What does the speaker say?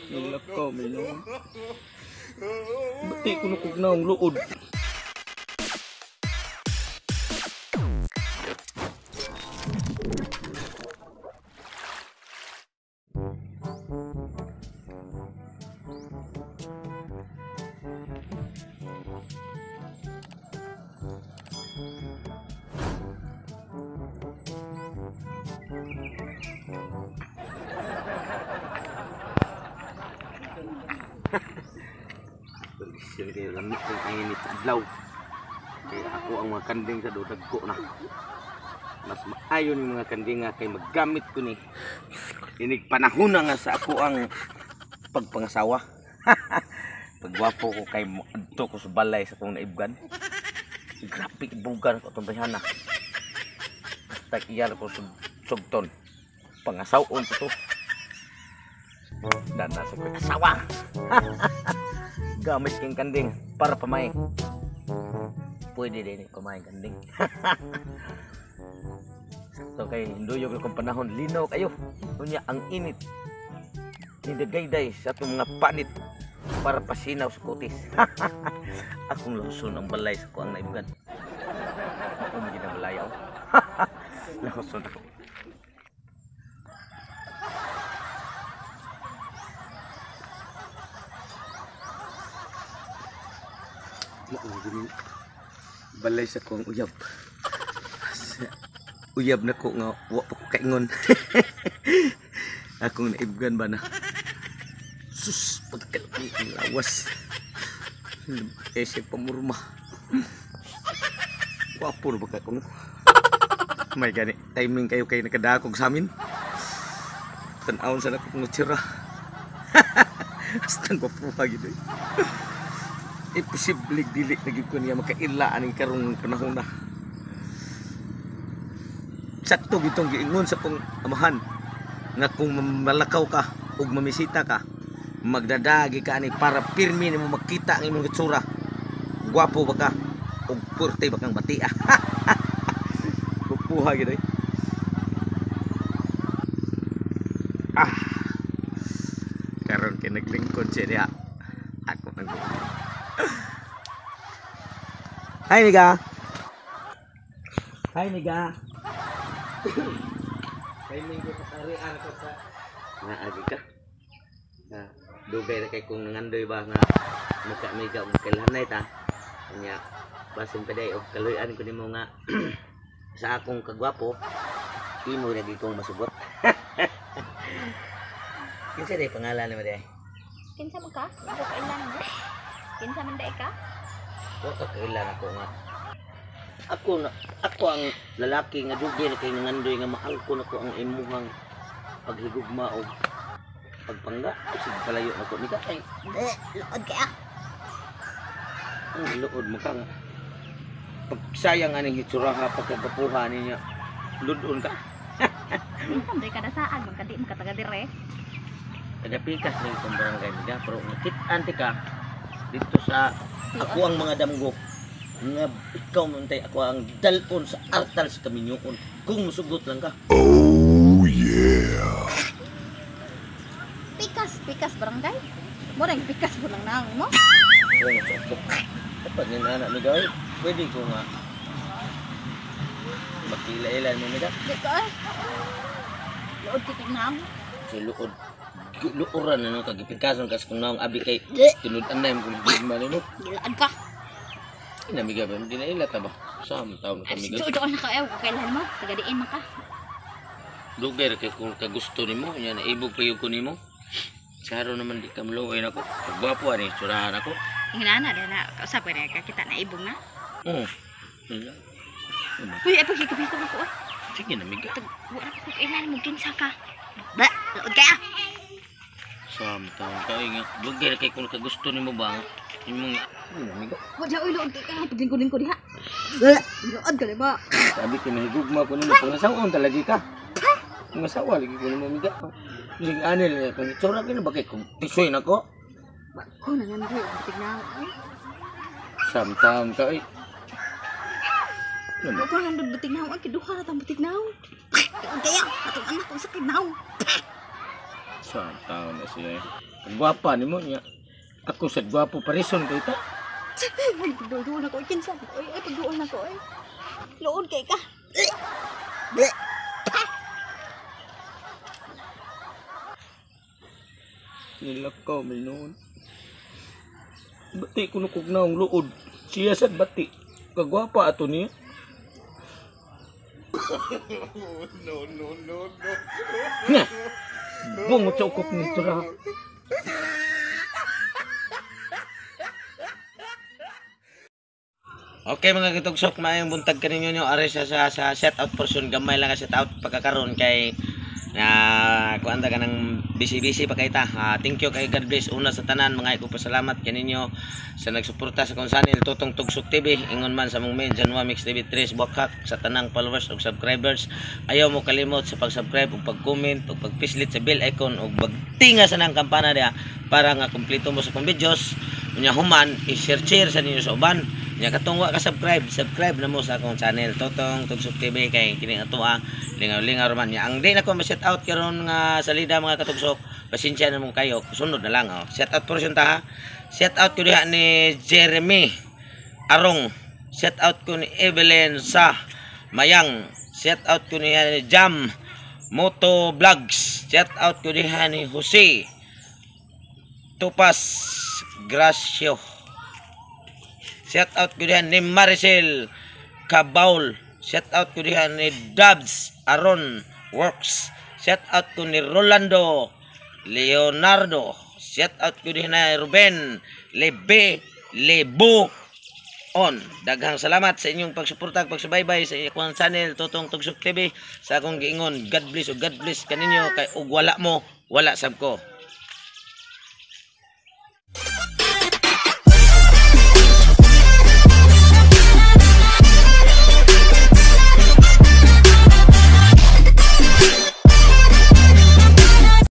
Nilakaw, minong. Bati ko na ang luod. Siyempre, lamig ng init sa adlaw. Kaya ako ang mga kanding sa dudagko na. Mas maayon yung mga kanding nga kay maggamit ko ni. Inig panahon na nga sa ako ang pagpangasawa. Pagwapo ko kay adto ko sa balay sa kong naibgan. Grabe ibugan ko itong bayhana. Basta iyal ko sugton. Pangasawon ko to. Dan nasa ko asawa. Gamit king kanding para pamain. Pwede din pamain kanding. Sakto kay hinduyog akong panahon, linaw kayo. Unya ang init. Nidagayday sa itong mga panit para pasinaw sa kutis. Akong luson ang balay sa kuang naibugan. Ako maging ang balayaw. Luson ako. Balay sa kong uyab. Uyab na ko nga wa pa ko kaingon. Akong naibgan ba na. Sus, pagkalaki ang lawas. Ese pamurma. Wapur ba ka kung may gani timing kayo kay nakadakog sa amin. Tanawon sa nakong tsura. Astang papuha gitu. Imposible dili lagi ko niya makaila aning karong panahon na. Sakto gitong giingon sa pong amahan nga kung malakaw ka ug mamisita ka, magdadagi ka ani para pirmi nimo makita ang imong itsura. Gwapo ba ka ug purte ba kang batia. Pupuha gid. Karon kay naglingkod siya diha. Ako nang Hai Miga. Hai Miga. Kay minggo patarian ko sa naagi ka. Dugay na kay kung nangandoy ba nga maka Miga ug kailanay ta. Nya basin pa day og kaluyan ko nimo nga sa akong kagwapo imo lagi kong masugot. Kinsa day pangalan nimo day? Kinsa man ka? Ako kailan mo? Kinsa man day ka? Wala kailan ako nga. Ako ang lalaki nga dugay na kay nangandoy nga mahal ko nako ang imuhang paghigugma o pagpangga. Sige palayo nako ni ka kay. Luod kaya. Ang luod mo ka nga. Pagsayang aning hitsura nga pagkapapuha niya. Ludon ka. Minsan day kada saan magkadi makataga dire. Kada pikas ning kong barangay niya pero nakit-anti ka dito sa ako ang mga damgo nga ikaw mantay ako ang dalpon sa artal sa kaminyoon kung musugot lang ka. Oh yeah. Pikas barangay. Murang pikas mo lang nang mo. Bueno, dapat ni anak mi gawin. Pwede ko nga makilailan mo mi da. Di ko eh. Luod titig na mo. Si luoran na no kagipikason kas kung naong abi kay tinud-an na yung kulibigman mo. Gilaan ka. Inamiga ba hindi na ilata ba? Sam taon na kami Doon na ka ko kailan mo. Tagadiin man ka. Lugar kay kung kagusto nimo nya na ibog payo ko nimo. Saro naman di ka maluoy nako. Gwapo ani surahan ako. Hinana na kausap ko na kita na ibong na. Uy, ay pagkikabito ko eh. Sige na miga. Wala ko kailan mo kinsa ka. Ba, luod kaya. Sam taon ka nga. Lugar kay kung kagusto nimo ba imong amiga. Wala uy luod kaya paglingkod-lingkod diha. Luod ka ba? Sabi ko nahigugma ko nimo pangasawon talaga ka. Pangasawa lagi ko nimo amiga. Ling anil kung itsura kini ba kay kung tisoy nako. Ko na nga boy, tignan. Sam taon ka ay. Ko nga ndud tignan ay kiduha na tang tignan. Kaya atong anak ko sa tignan. Sa tao na siya. Ang gwapa ni mo niya. Ako sa gwapo parison kay ta. Ay, pagduol na ko. Kinsa. Ay, pagduol na ko. Ay. Luod kay ka. Nilakaw may noon. Bati ko nukog na ang luod. Siya sa bati. Kagwapa ato niya. No. Nga! Bungot sa ukop nito ra. Okay mga kitugsok, maayong buntag kaninyo nyo ari sa set out portion, gamay lang ka set out pagkakaroon kay kuanda ka ng busy pa kay ta. Thank you kay God bless una sa tanan, mga ko pasalamat kaninyo sa nagsuporta sa kong channel Totong Tugsok TV, ingon man sa mong main Janwa Mix TV 3 Bokak sa tanang followers ug subscribers. Ayaw mo kalimot sa pag-subscribe ug pag-comment ug pag-pislit sa bell icon ug magtinga sa nang kampana dia para nga kumpleto mo sa kong videos. Unya human i-share sa ninyo sa uban. Nya katong wa ka subscribe na mo sa akong channel Totong Tugsok TV kay kini ato lingaw-lingaw man nya. Ang di na ko ma-set out karon nga salida mga katugsok. Pasensya na mo kayo. Sunod na lang Set out portion ta ha. Set out ko diha ni Jeremy Arong. Set out ko ni Evelyn sa Mayang. Set out ko ni Jam Moto Vlogs. Set out ko diha ni Jose Tupas Gracio. Shout out ko dihan ni Maricel Cabaul. Shout out ko dihan ni Dubs Aron Works. Shout out ko ni Rolando Leonardo. Shout out ko dihan ni Ruben Lebo on. Daghang salamat sa inyong pagsuporta, pagsubaybay sa inyong channel Totong Tugsok TV. Sa akong giingon, God bless o God bless kaninyo kay ug wala mo, wala sab ko.